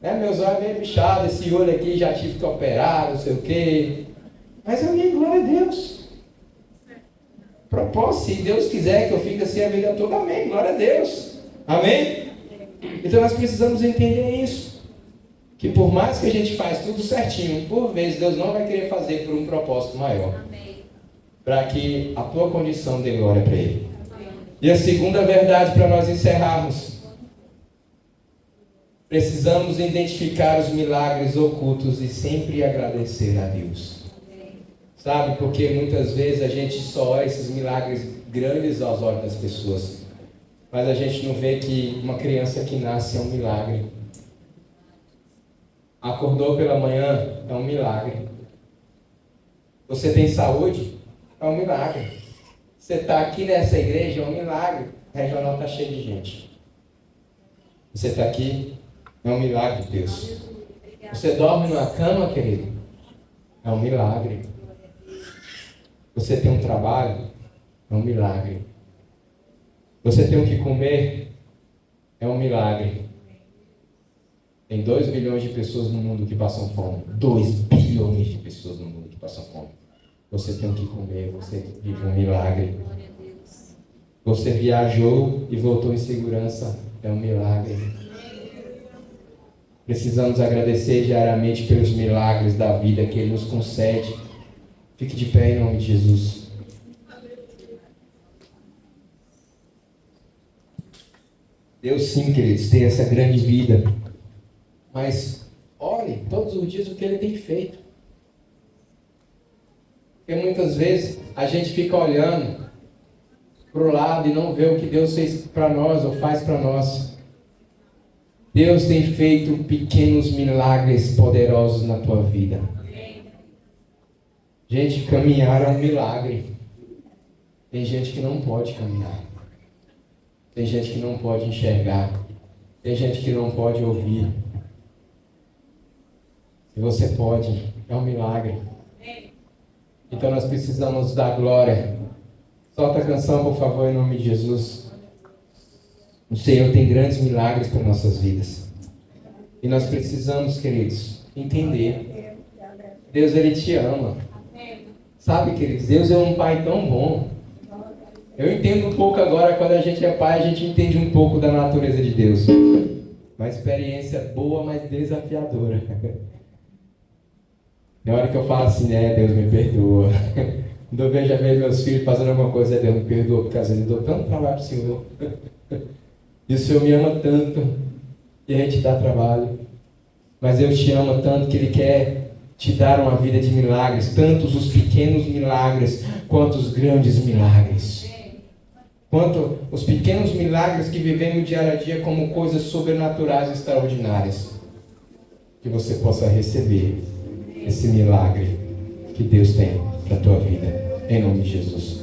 Meus olhos meio bichados, esse olho aqui já tive que operar, não sei o quê. Mas amém, glória a Deus. Propósito, se Deus quiser que eu fique assim a vida toda, amém, glória a Deus. Amém? Então nós precisamos entender isso. Que por mais que a gente faz tudo certinho, por vezes Deus não vai querer fazer por um propósito maior. Para que a tua condição dê glória para Ele. E a segunda verdade para nós encerrarmos. Precisamos identificar os milagres ocultos e sempre agradecer a Deus. Sabe, porque muitas vezes a gente só olha esses milagres grandes aos olhos das pessoas. Mas a gente não vê que uma criança que nasce é um milagre. Acordou pela manhã, é um milagre. Você tem saúde, é um milagre. Você está aqui nessa igreja, é um milagre. A regional está cheia de gente. Você está aqui, é um milagre de Deus. Você dorme numa cama, querido, é um milagre. Você tem um trabalho, é um milagre. Você tem o que comer, é um milagre. Tem 2 bilhões de pessoas no mundo que passam fome. 2 bilhões de pessoas no mundo que passam fome. Você tem o que comer, você vive um milagre. Você viajou e voltou em segurança, é um milagre. Precisamos agradecer diariamente pelos milagres da vida que Ele nos concede. Fique de pé em nome de Jesus. Deus sim, queridos, tem essa grande vida. Mas olhe todos os dias o que Ele tem feito. Porque muitas vezes a gente fica olhando para o lado e não vê o que Deus fez para nós ou faz para nós. Deus tem feito pequenos milagres poderosos na tua vida. Gente, caminhar é um milagre. Tem gente que não pode caminhar. Tem gente que não pode enxergar. Tem gente que não pode ouvir. E você pode, é um milagre. Então nós precisamos dar glória. Solta a canção, por favor, em nome de Jesus. O Senhor tem grandes milagres para nossas vidas. E nós precisamos, queridos, entender. Deus, Ele te ama. Sabe, queridos, Deus é um Pai tão bom. Eu entendo um pouco agora, quando a gente é pai, a gente entende um pouco da natureza de Deus. Uma experiência boa, mas desafiadora. Na hora que eu falo assim, Deus me perdoa. Quando eu vejo meus filhos fazendo alguma coisa, Deus me perdoa, porque às vezes eu dou tanto trabalho para o Senhor. E o Senhor me ama tanto, e a gente dá trabalho. Mas Deus te ama tanto que Ele quer te dar uma vida de milagres, tantos os pequenos milagres, quanto os grandes milagres. Quanto os pequenos milagres que vivemos dia a dia como coisas sobrenaturais e extraordinárias. Que você possa receber esse milagre que Deus tem para a tua vida. Em nome de Jesus.